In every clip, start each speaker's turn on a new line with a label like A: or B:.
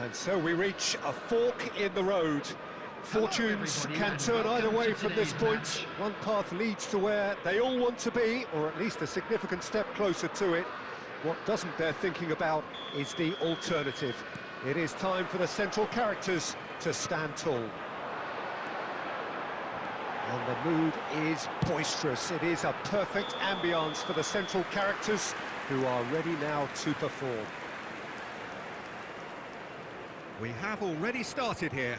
A: And so we reach a fork in the road. Fortunes can turn either way from this point. One path leads to where they all want to be, or at least a significant step closer to it. What doesn't bear thinking about is the alternative. It is time for the central characters to stand tall. And the mood is boisterous. It is a perfect ambience for the central characters, who are ready now to perform. We have already started here.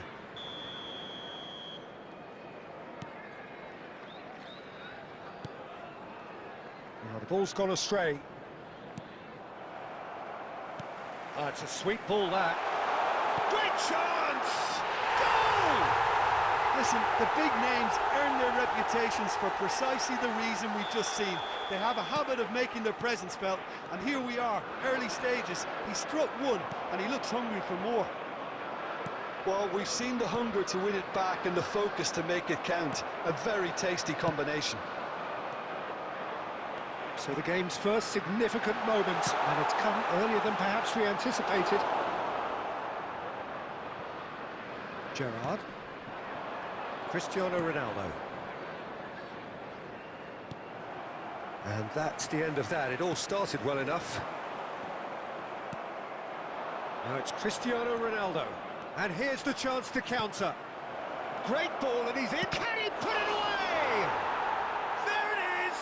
A: Now the ball's gone astray. It's a sweet ball, that. Great chance! Goal!
B: Listen, the big names earn their reputations for precisely the reason we've just seen. They have a habit of making their presence felt, and here we are, early stages. He struck one, and he looks hungry for more.
C: Well, we've seen the hunger to win it back and the focus to make it count. A very tasty combination.
A: So the game's first significant moment, and it's come earlier than perhaps we anticipated. Gerrard. Cristiano Ronaldo. And that's the end of that. It all started well enough. Now it's Cristiano Ronaldo. And here's the chance to counter. Great ball, and he's in. Can he put it away? There it is!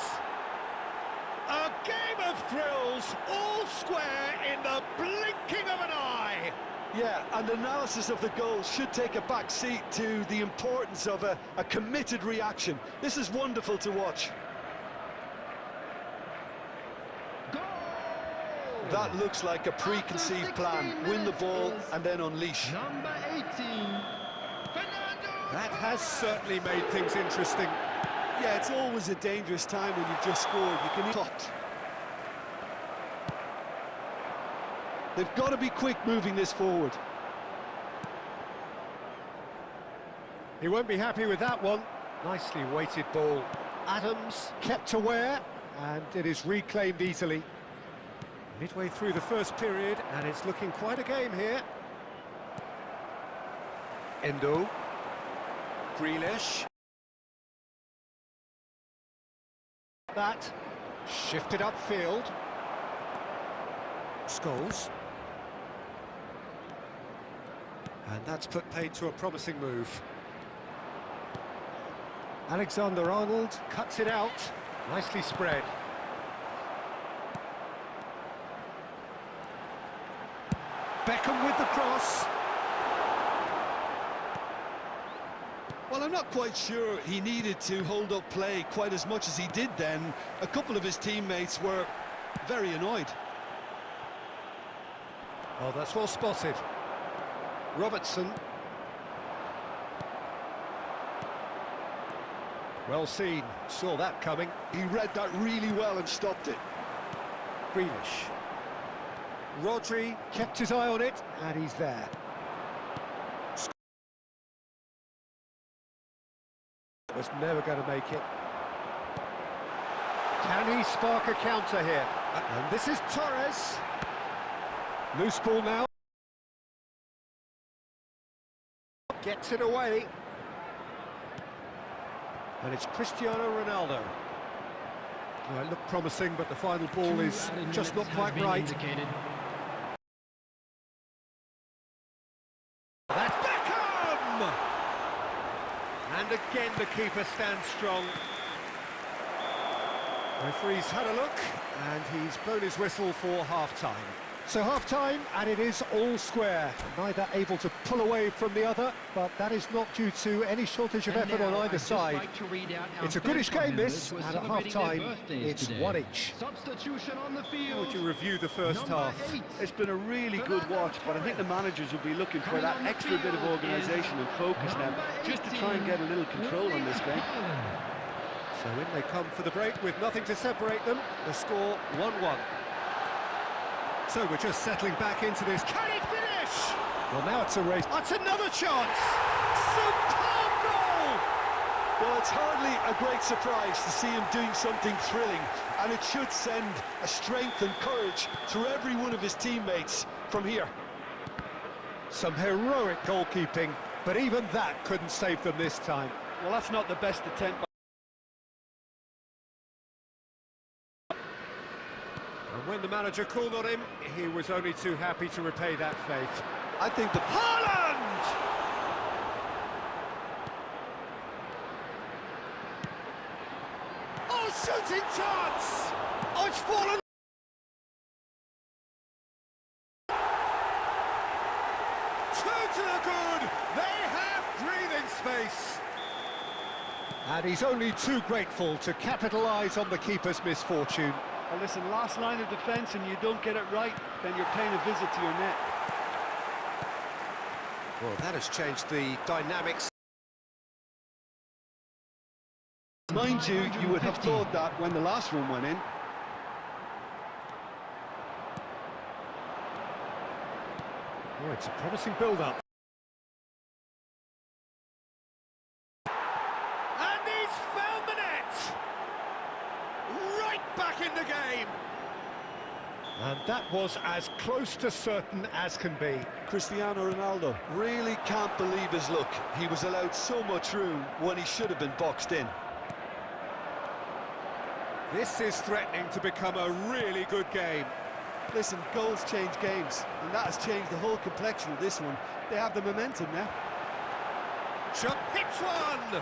A: A game of thrills, all square in the blinking of an eye.
C: Yeah, and analysis of the goal should take a back seat to the importance of a committed reaction. This is wonderful to watch.
D: Goal!
C: That looks like a preconceived plan. Win the ball and then unleash.
D: Number 18, Fernando!
A: That has certainly made things interesting.
B: Yeah, it's always a dangerous time when you've just scored. You can cut.
C: They've got to be quick moving this forward.
A: He won't be happy with that one. Nicely weighted ball. Adams kept aware, and it is reclaimed easily. Midway through the first period, and it's looking quite a game here. Endo. Grealish. That. Shifted upfield. Scholes. And that's put paid to a promising move. Alexander-Arnold cuts it out. Nicely spread. Beckham with the cross.
C: Well, I'm not quite sure he needed to hold up play quite as much as he did then. A couple of his teammates were very annoyed.
A: Oh, that's well spotted. Robertson. Well seen, saw that coming.
C: He read that really well and stopped it.
A: Grealish. Rodri kept his eye on it, and he's there. Was never going to make it. Can he spark a counter here? And this is Torres. Loose ball now. Gets it away. And it's Cristiano Ronaldo. Well, it looked promising, but the final ball is just not quite right.
D: Indicated.
A: That's Beckham! And again the keeper stands strong. Referee's had a look, and he's blown his whistle for half-time. So half-time, and it is all square. Neither able to pull away from the other, but that is not due to any shortage of effort on either side. It's a goodish game, this, and at half-time, it's one each.
D: Substitution on the
A: How
D: field.
A: would you review the first half?
B: It's been a really good watch, but I think the managers will be looking for that extra bit of organisation and focus now, just to try and get a little control on this game.
A: So in they come for the break with nothing to separate them. The score 1-1. So we're just settling back into this. Can he finish? Well, now it's a race. That's another chance! Superb goal!
C: Well, it's hardly a great surprise to see him doing something thrilling, and it should send a strength and courage through every one of his teammates from here.
A: Some heroic goalkeeping, but even that couldn't save them this time.
B: Well, that's not the best attempt.
A: And when the manager called on him, he was only too happy to repay that faith.
B: I think the...
A: Haaland! Oh, shooting chance! Oh, it's fallen! Two to the good! They have breathing space! And he's only too grateful to capitalise on the keeper's misfortune.
B: Well, listen, last line of defence and you don't get it right, then you're paying a visit to your net.
A: Well, that has changed the dynamics.
B: Mind you, you would have thought that when the last one went in.
A: Oh, it's a promising build-up. And he's found the net! Right back in the game! And that was as close to certain as can be.
B: Cristiano Ronaldo
C: Really can't believe his luck. He was allowed so much room when he should have been boxed in.
A: This is threatening to become a really good game.
B: Listen, goals change games, and that has changed the whole complexion of this one. They have the momentum now.
A: Chuck hits one!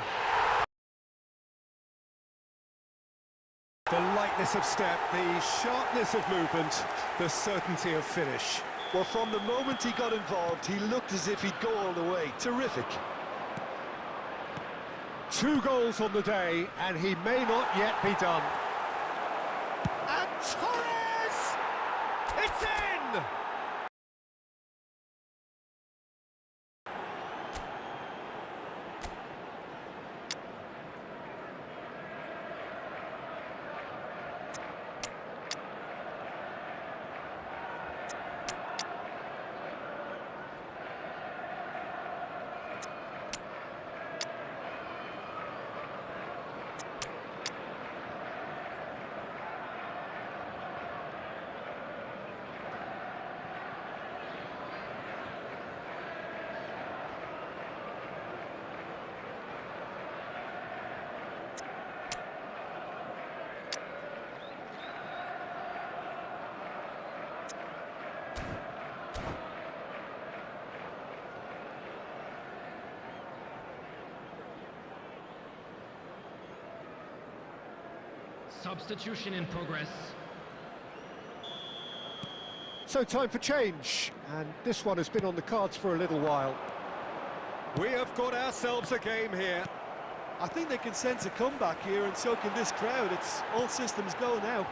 A: The lightness of step, the sharpness of movement, the certainty of finish.
C: Well, from the moment he got involved, he looked as if he'd go all the way. Terrific.
A: 2 goals on the day, and he may not yet be done. And Torres! It's in!
E: Substitution in progress.
A: So time for change, and this one has been on the cards for a little while. We have got ourselves a game here.
B: I think they can sense a comeback here, and so can this crowd. It's all systems go now.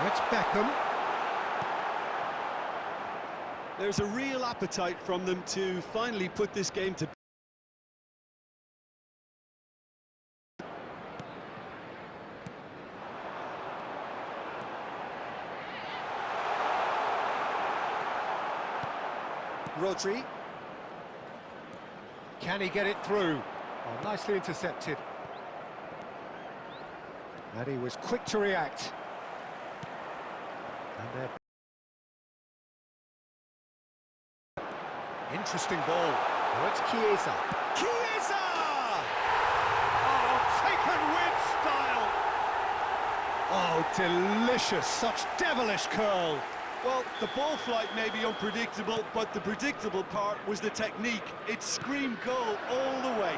A: It's Beckham.
B: There's a real appetite from them to finally put this game to...
A: Rodri. Can he get it through? Oh, nicely intercepted. And he was quick to react. And there. Interesting ball. Oh, it's Chiesa. Chiesa! Oh, taken with style. Oh, delicious. Such devilish curl.
B: Well, the ball flight may be unpredictable, but the predictable part was the technique. It screamed goal all the way.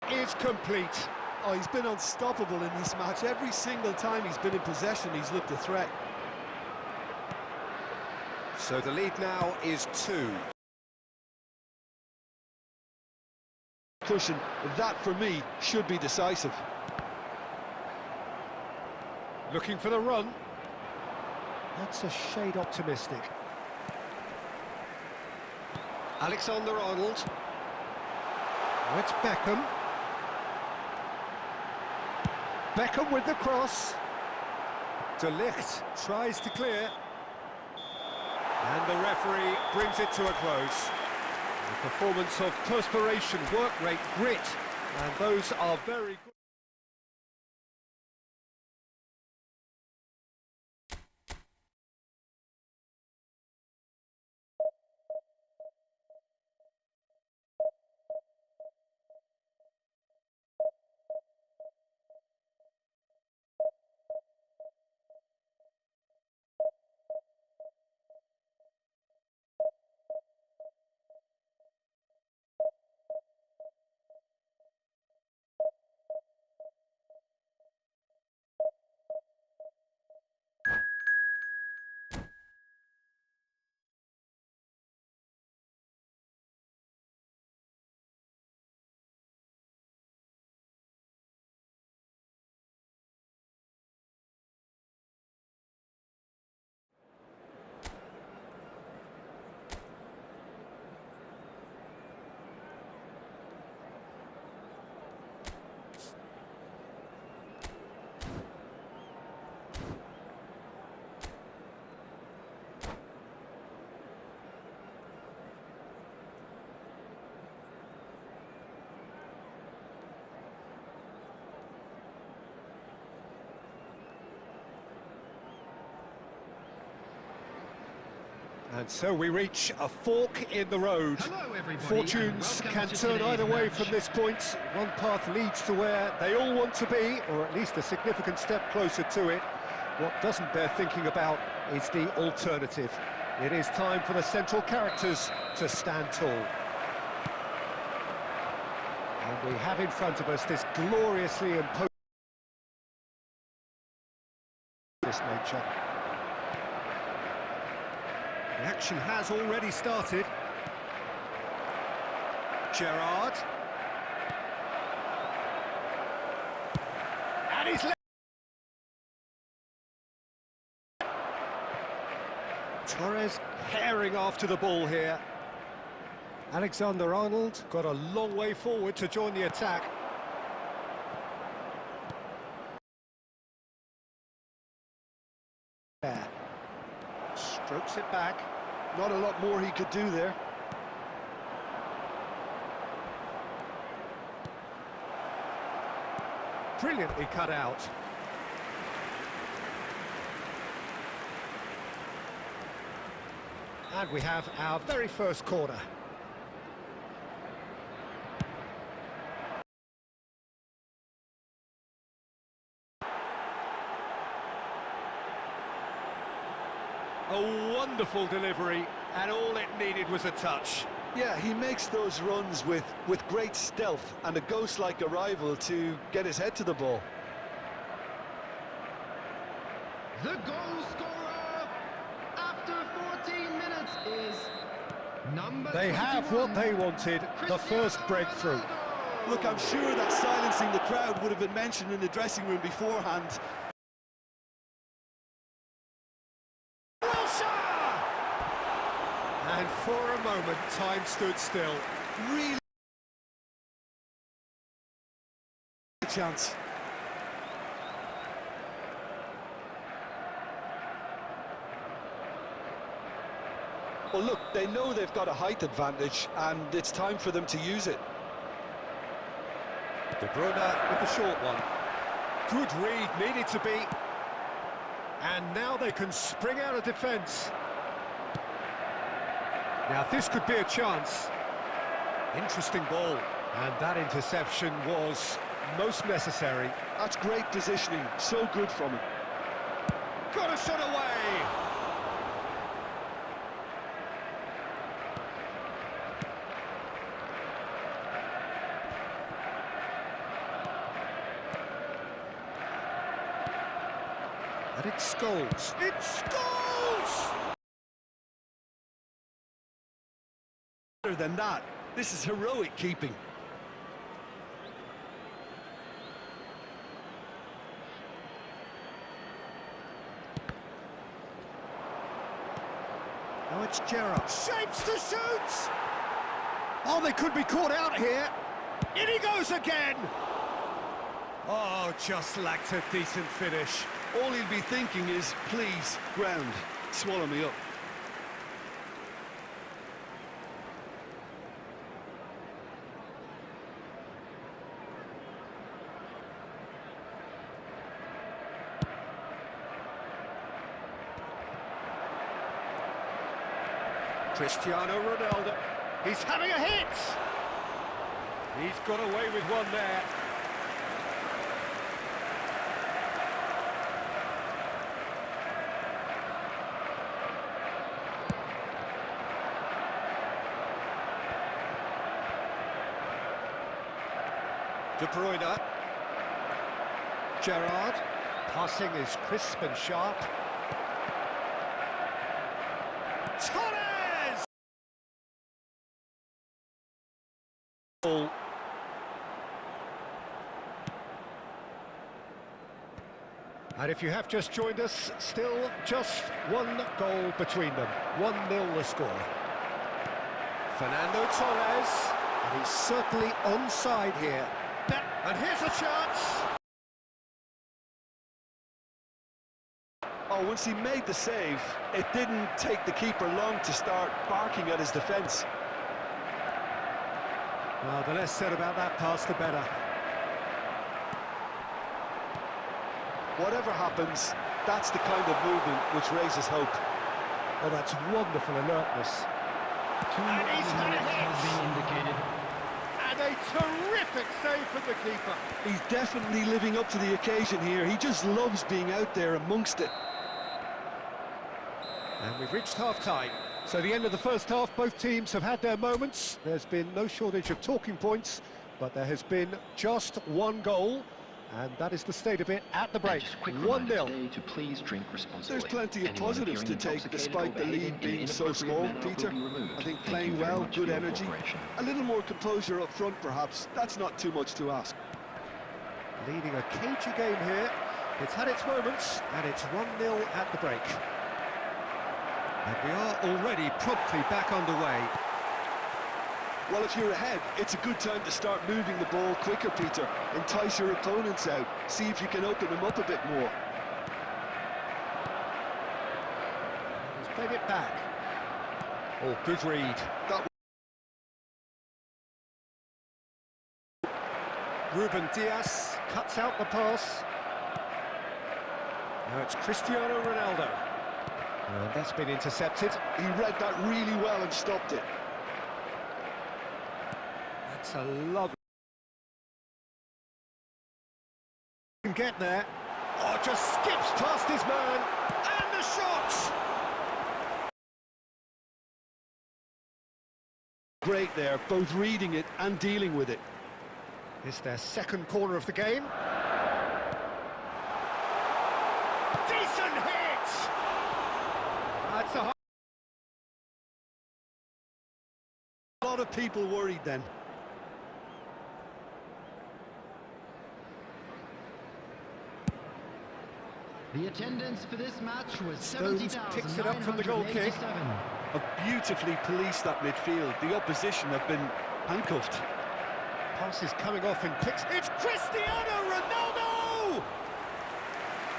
A: Is complete.
B: Oh, he's been unstoppable in this match. Every single time he's been in possession, he's looked a threat.
A: So the lead now is 2.
B: Cushion, that for me should be decisive.
A: Looking for the run. That's a shade optimistic. Alexander-Arnold. Oh, it's Beckham. Beckham with the cross. De Ligt tries to clear. And the referee brings it to a close. A performance of perspiration, work rate, grit, and those are very good. And so we reach a fork in the road.
D: Hello, everybody,
A: Fortunes
D: and
A: can
D: welcome to
A: turn
D: today's
A: either way
D: match.
A: from this point. One path leads to where they all want to be, or at least a significant step closer to it. What doesn't bear thinking about is the alternative. It is time for the central characters to stand tall. And we have in front of us this gloriously imposing nature. The action has already started. Gerrard. And he's left. Torres herring after the ball here. Alexander-Arnold got a long way forward to join the attack. Strokes it back.
B: Not a lot more he could do there.
A: Brilliantly cut out. And we have our very first corner. A wonderful delivery, and all it needed was a touch.
B: Yeah, he makes those runs with great stealth and a ghost-like arrival to get his head to the ball.
D: The goal scorer after 14 minutes is number
A: They have
D: 21,
A: what they wanted, the first breakthrough.
D: Ronaldo.
B: Look, I'm sure that silencing the crowd would have been mentioned in the dressing room beforehand.
A: And for a moment, time stood still.
B: Really a chance. Well, look, they know they've got a height advantage, and it's time for them to use it.
A: De Bruyne with the short one. Good read, needed to be. And now they can spring out of defence. Now this could be a chance. Interesting ball. And that interception was most necessary.
B: That's great positioning, so good from him.
A: Got a shot away! And it scores. It scores!
B: Better than that, this is heroic keeping.
A: Now it's Gerrard. Shapes to shoot! Oh, they could be caught out here. In he goes again! Oh, just lacked a decent finish.
B: All he'll be thinking is, please, ground, swallow me up.
A: Cristiano Ronaldo. He's having a hit! He's got away with one there. De Bruyne. Gerrard. Passing is crisp and sharp. Torres! Ball. And if you have just joined us, still just one goal between them. 1-0 the score. Fernando Torres. And he's certainly onside here. And here's a chance.
B: Oh, once he made the save, it didn't take the keeper long to start barking at his defence.
A: Well, the less said about that pass, the better.
B: Whatever happens, that's the kind of movement which raises hope.
A: Oh, that's wonderful alertness.
D: And
A: he's got it
D: has been indicated.
A: And a terrific save from the keeper.
C: He's definitely living up to the occasion here. He just loves being out there amongst it.
A: And we've reached half-time. So the end of the first half, both teams have had their moments. There's been no shortage of talking points, but there has been just one goal, and that is the state of it at the break. 1-0.
E: To please drink responsibly.
C: There's plenty of positives to take despite the lead being so small, Peter. I think playing well, good energy, a little more composure up front perhaps. That's not too much to ask.
A: Leading a cagey game here. It's had its moments, and it's 1-0 at the break. And we are already promptly back underway.
C: Well, if you're ahead, it's a good time to start moving the ball quicker, Peter. Entice your opponents out. See if you can open them up a bit more.
A: He's played it back. Oh, good read. Ruben Diaz cuts out the pass. Now it's Cristiano Ronaldo. And that's been intercepted.
C: He read that really well and stopped it.
A: That's a lovely... Can get there. Oh, just skips past his man. And the shot!
C: Great there, both reading it and dealing with it.
A: It's their second corner of the game. Decent hit! That's a
C: lot of people worried then.
D: The attendance for this match was
A: Stones picks it up from the goal kick.
C: Have beautifully policed that midfield. The opposition have been handcuffed.
A: Pass is coming off in picks. It's Cristiano Ronaldo!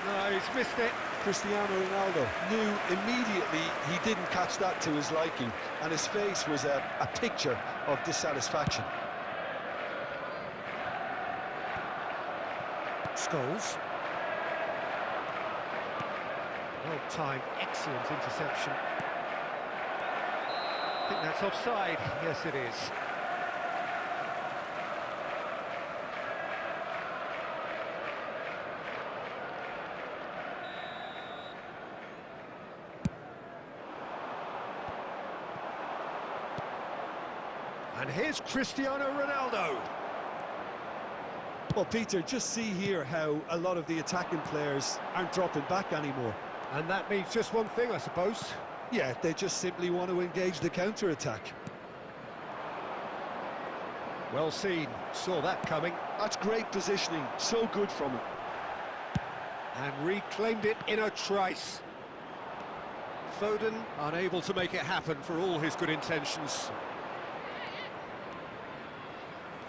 A: No, he's missed it.
C: Cristiano Ronaldo knew immediately he didn't catch that to his liking, and his face was a picture of dissatisfaction.
A: Scholes. Well timed, excellent interception. I think that's offside. Yes, it is. And here's Cristiano Ronaldo.
C: Well, Peter, just see here how a lot of the attacking players aren't dropping back anymore.
A: And that means just one thing, I suppose.
C: Yeah, they just simply want to engage the counter-attack.
A: Well seen, saw that coming.
C: That's great positioning, so good from it.
A: And reclaimed it in a trice. Foden unable to make it happen for all his good intentions.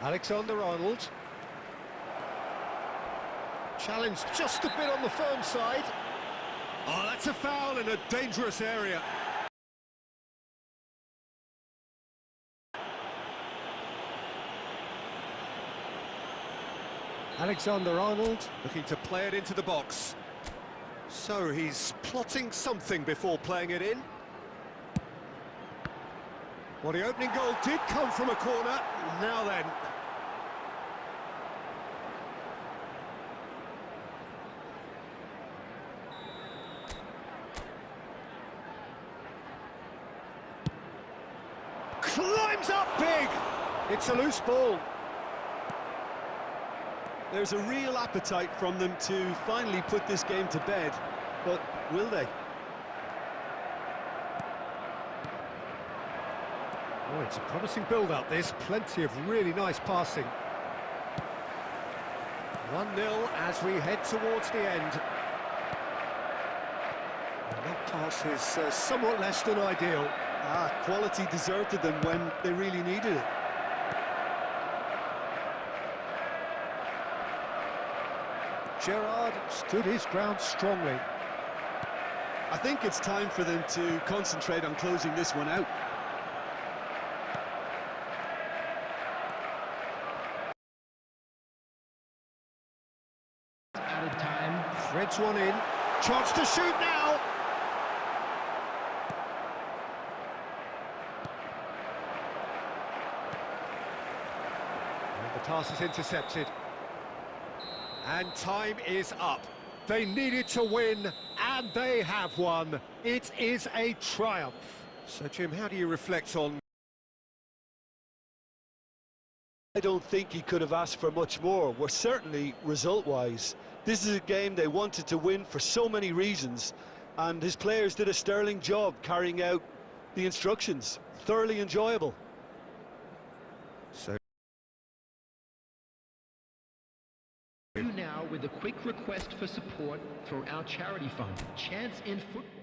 A: Alexander-Arnold. Challenged just a bit on the firm side. Oh, that's a foul in a dangerous area. Alexander-Arnold looking to play it into the box. So he's plotting something before playing it in. Well, the opening goal did come from a corner. Now then. Climbs up big. It's a loose ball.
C: There's a real appetite from them to finally put this game to bed, but will they?
A: Oh, it's a promising build-up, this. Plenty of really nice passing. 1-0 as we head towards the end. And that pass is somewhat less than ideal.
C: Quality deserted them when they really needed it.
A: Gerrard stood his ground strongly.
C: I think it's time for them to concentrate on closing this one out.
D: Added time.
A: Threads one in. Chance to shoot now. Pass is intercepted. And time is up. They needed to win, and they have won. It is a triumph. So, Jim, how do you reflect on...
C: I don't think he could have asked for much more. Well, certainly result-wise. This is a game they wanted to win for so many reasons, and his players did a sterling job carrying out the instructions. Thoroughly enjoyable.
A: So
D: now with a quick request for support for our charity fund, Chance in Football.